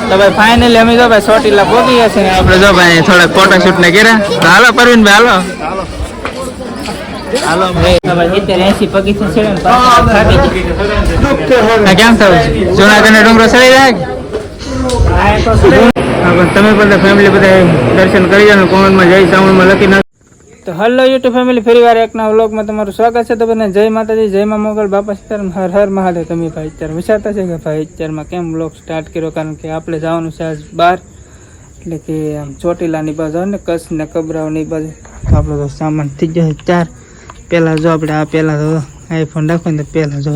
તો ભાઈ ફાઇનલી અમે જો ભાઈ ચોટીલા પહોંચી ગયા છે ને આપણે જો ભાઈ થોડા ફોટોશૂટ ને કર્યા. તો હાલો પરવીન ભાઈ હાલો હાલો ભાઈ. તો ભાઈ 70-80 પગથિયા છે ને થાકી ગયા. કેમ થયું જૂનાગઢ ડુંગરો ચડી જાય તમે બધા ફેમિલી બધા દર્શન કરી જાવ. કોમેન્ટમાં જય સાવણમાં લખી નાખ. તો હલો યુટ્યુબ ફેમિલી ફરી વાર એકના વ્લોગમાં તમારું સ્વાગત છે. તો બધા જય માતાજી, જય મા મોગલ, બાપા સીતારામ, હર હર મહાદેવ. તમે ભાઈ અત્યારે વિચારતા છે કે ભાઈ અત્યારમાં કેમ વ્લોગ સ્ટાર્ટ કર્યો, કારણ કે આપણે જવાનું છે આજ બહાર, એટલે કે આમ ચોટીલાની બાજુ ને કચ્છ ને કબરાવની બાજુ. તો આપણો તો સામાન થઈ ગયો 4. પહેલાં જો આપણે આ પહેલાં તો આઈફોન રાખો ને તો પહેલાં જો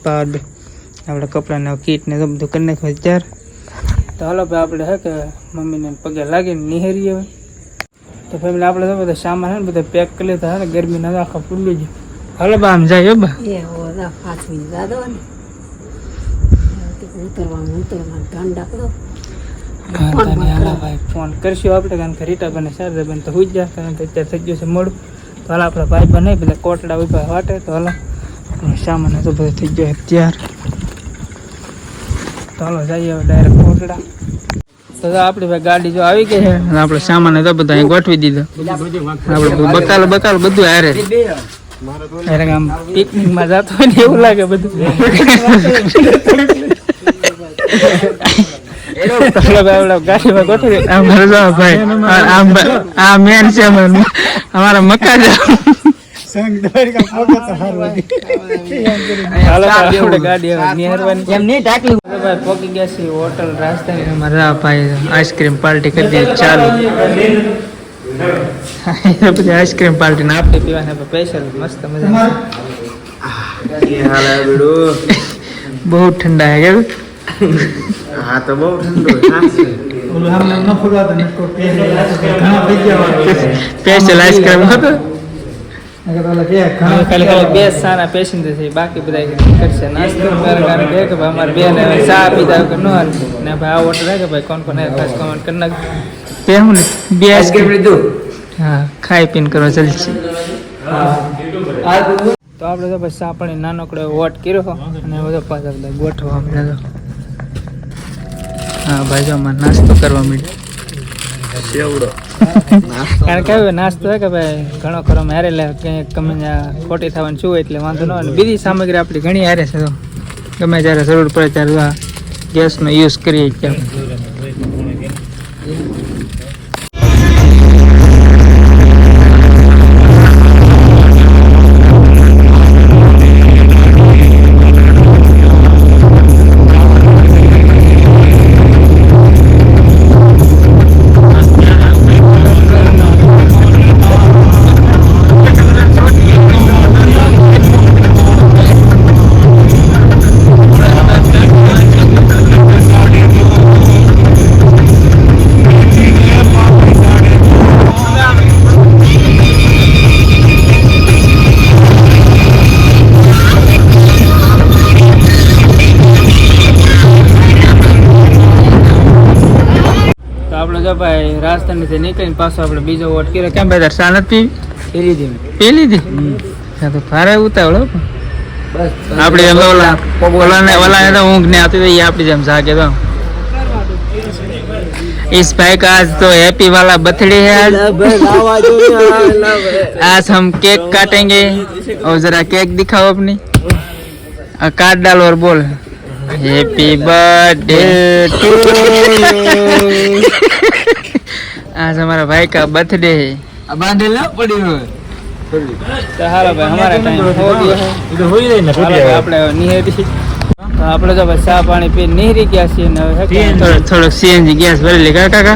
પાવર બે આપણે કપડાને કીટ ને બધું કરી નાખ્યું 4. તો હાલો ભાઈ આપણે હે કે મમ્મીને પગે લાગીને નિહારીએ હવે. તો ફેમિલી આપણે તો બધા સામાન હે ને બધા પેક કરી લીધા હે ને ગરમીના આખા ફૂલી ગયું. હાલો બા આમ જાય બા ફોન કરશું આપણે, કારણ કે રીટા બને શારદા બને તો હુઈ જાય, કારણ કે અત્યારે થઈ ગયું છે મોડું. તો હાલ આપણા ભાઈ બને બધા કોટડા ઉભા વાટે. તો હાલો સામાન તો બધું થઈ ગયો ત્યાર. તો હાલો જઈએ હવે ડાયરેક્ટ કોટડા. તો આપણી ભાઈ ગાડી જો આવી ગઈ છે અને આપણે સામાન તો બધા અહીં ગોઠવી દીધો. આપણે બકાલ બધું હારે આમ પિકનિકમાં જતો હોય ને એવું લાગે બધું. ગાડીમાં ગોઠવી આ મેન છે અમારા મકાન. પોકી ગયા છે હોટલ રાજધાની. મારા ભાઈ આઈસ્ક્રીમ પાર્ટી કરી દે ચાલુ. બધી આઈસ્ક્રીમ પાર્ટી ને આપણે પીવાના સ્પેશિયલ મસ્ત મજા. બહુ ઠંડા હે કેવું? હા તો બહુ ઠંડો સ્પેશિયલ આઈસ્ક્રીમ હતો. ખાલી 2 સારા પેસેન્જર છે, બાકી બધા કરશે નાસ્તો. કારણ કે અમારે બેન ચા પીધા વગર ન હાલ ને ભાઈ આ ઓર્ડર હે કે ભાઈ કોણ કોણ ખાસ કમેન્ટ કરી નાખ. તે હું ને 2 આઈસ્ક્રીમ લીધું. હા ખાઈ પીને કરવા ચાલશે. તો આપણે તો પછી આપણે નાનકડો વોટ કર્યો અને બધો પાછા બધા ગોઠવા મળ્યા. હા ભાઈ જો અમારે નાસ્તો કરવા મળ્યો. કારણ કે હવે નાસ્તો હે કે ભાઈ ઘણો ખરો હારે લે, ક્યાંક ગમે ખોટી થવાનું શું એટલે વાંધો ન હોય. બીજી સામગ્રી આપણી ઘણી હારે છે, તો ગમે જ્યારે જરૂર પડે ત્યારે ગેસનો યુઝ કરીએ ત્યારે. ભાઈ રાજસ્થાનથી નીકળીને પાછો આપણે બીજો વોટ કર્યો. કેમ ભાઈ ચા નથી પી લીધી? તો ભારે ઉતાવળો આપણે ઓલાને તો ઊંઘ ને આવતી હોય આપણી જેમ જાગે. તો इस भाई का आज तो हैप्पी वाला बर्थडे है आज हम केक काटेंगे और जरा केक दिखाओ अपनी, काट डालो और बोल हैप्पी बर्थडे टू यू। आज हमारा भाई का बर्थडे है. अब बांधे ना पड़ी हुई तो हालो भाई हमारा टाइम हो गया है. इधर हो ही नहीं ना આપણે નિહેરી આપણે તો બસ ચા પાણી પી નિહરી ગયા છીએ ને હવે થોડોક સીએનજી ગેસ ભરી લે કાકા.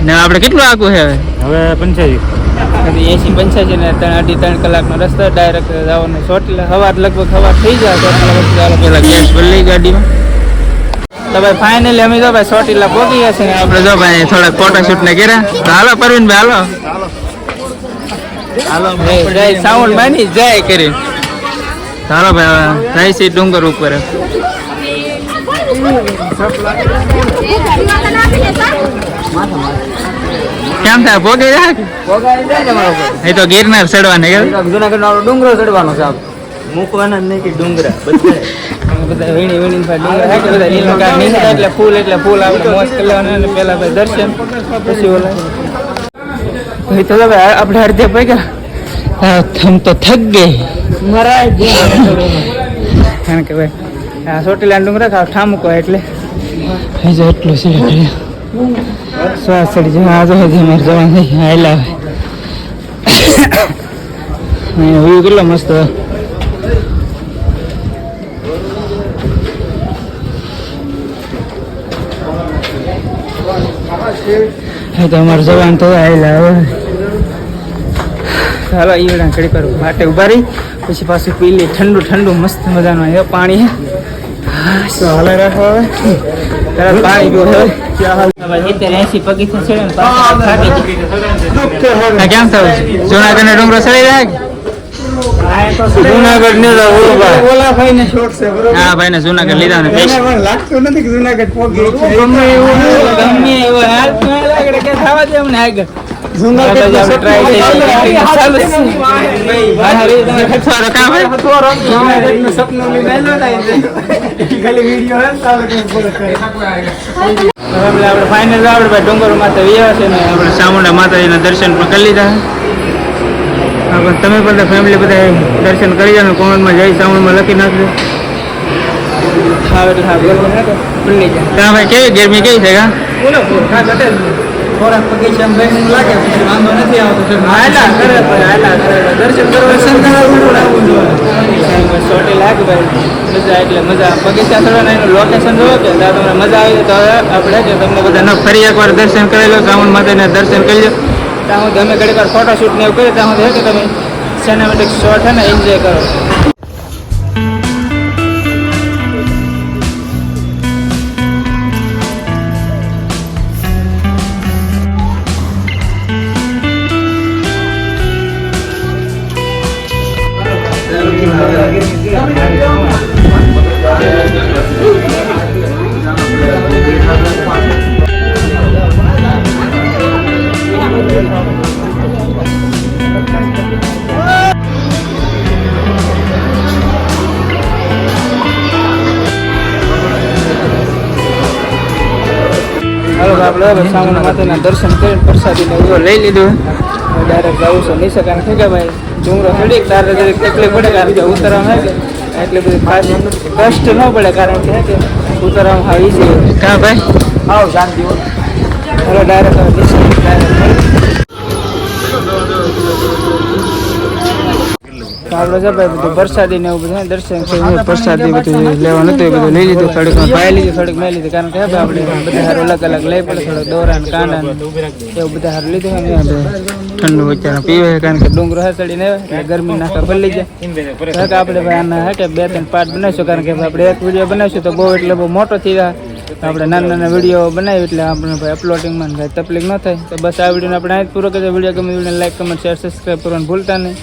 ને આપણે કેટલું આગું છે હવે 85 ને 3.5 કલાકનો રસ્તો ડાયરેક્ટ જવાનો ચોટીલા. સવાર લગભગ સવાર થઈ જાય ચોટીલા પેલા ગેસ ભરી લઈ ગાડીમાં. તો ભાઈ ફાઇનલી અમે તો ભાઈ ચોટીલા પહોંચી ગયા છે. આપણે જો ભાઈ થોડાક ફોટોશૂટ ને કર્યા. તો હાલો પરવીન ભાઈ હાલો જય સાઉન્ડ માની જય કરી. ચાલો ભાઈ જાય છે ડુંગર ઉપર. કેમ થાય ભોગી જાય એ તો ગિરનાર ચડવાને જુનાગઢ ડુંગરો ચડવાનો છે. મૂકવાના જ નહીં કે ડુંગરા બધા બધા વીણી વીણી બધા લીલા કાઢ નીકળે એટલે ફૂલ આપણે મોજ કરી લેવાના અને પહેલા ભાઈ દર્શન પછી ઓલા ભાઈ તો હવે આપણે અડધે પૈકા થમ તો થક ગઈ કારણ કે ભાઈ આ ચોટીલા ડુંગરા ખાવ ઠામકો એટલે હજુ એટલું છે શ્વાસ ચડી જાય આ જો હજી મારે જવાનું થઈ હાયલા વ્યૂ કેટલો મસ્ત હોય તો અમારે જવાનું તો આવેલા હવે ચાલો ઈવડા ઘડી પર માટે ઉભા રહી પછી પાછું પી લે ઠંડુ મસ્ત મજાનું એ પાણી હાલે રાખો હવે તરત પાણી પીવું હવે 80 પગીથી ચડે ને કેમ થયું જૂનાગઢ ને ડુંગરો ચડી જાય જૂનાગઢ ને ઓલા ભાઈ ને શોટ છે બરોબર હા ભાઈ ને જૂનાગઢ લીધા ને લાગતું નથી કે જૂનાગઢ પહોંચી ગમે એવો હાલ લાગે કે થવા દે અમને આગળ જૂનાગઢ આપણે ટ્રાય કરી ચાલુ છે ભાઈ તમે ખતવારો કા ભાઈ ખતવારો જૂનાગઢ નું સપનું લીધેલો થાય ખાલી વિડિયો હે ચાલુ કે પૂરો કરે આપણે ફાઇનલ આપણે ભાઈ ડુંગર માતા વ્યા છે ને આપણે ચામુંડા માતાજીના દર્શન પણ કરી લીધા તમે બધા ફેમિલી બધા દર્શન કરી જાઓ કોમેન્ટમાં જય ચામુંડામાં લખી નાખજો હા એટલે હા ગરમી ના તો ભૂલી જાય ત્યાં ભાઈ કેવી ગરમી કેવી છે કા થોડાક બગીચા ભાઈ લાગે વાંધો નથી આવતો દર્શન કરવા ચોટી લાગે ભાઈ મજા એટલે મજા બગીચા ચડવાના એનું લોકેશન જોવો કે ત્યાં તમને મજા આવી તો આપણે કે તમને બધા ન ફરી એકવાર દર્શન કરી લો ચામુંડ માતાના દર્શન કરી લો ત્યાં હું તમે ઘડી વાર ફોટોશૂટ ને એવું કરીએ ત્યાં હું કે તમે સિનેમેટિક શોટ છે ને એન્જોય કરો આપણે ચામુંડા માતાના દર્શન કરીને પ્રસાદીને ઉભો લઈ લીધું ડાયરેક્ટ જવું છે નહીં કારણ કે ભાઈ ડુંગરો ચડી તારે જરી તકલીફ પડે કારણ કે ઉતરવામાં હોય એટલે બધી ખાસ કષ્ટ ન પડે કારણ કે ઉતરવામાં હા ઈઝી કાં ભાઈ આવો શાંતિ ચાલો ડાયરેક્ટ આપણે છે ભાઈ બધું પ્રસાદી ને એવું બધું દર્શન પ્રસાદી બધું લેવાનું હતું એ બધું લઈ લીધું થોડીક પાઈ લીધું થોડીક મેં લીધું કારણ કે આપણે બધા હારું અલગ અલગ લઈ પડે થોડો દોરા ને કાંડા એવું બધા હારું લીધું ને ઠંડુ વચ્ચે પીવે કારણ કે ડુંગરો ચડીને એટલે ગરમી નાખા ભલી જાય આપણે ભાઈ આના હે કે 2-3 પાર્ટ બનાવીશું કારણ કે આપણે એક વિડીયો બનાવીશું તો બહુ એટલે બહુ મોટો થઈ જાય આપણે નાના વિડીયો બનાવી એટલે આપણે ભાઈ અપલોડિંગમાં કાંઈ તકલીફ ન થાય તો બસ આ વિડીયોને આપણે અહીં જ પૂરો કરીએ વિડીયો ગમે વિડીયોને લાઈક કમેન્ટ શેર સબસ્ક્રાઈબ કરવાનું ભૂલતા નહીં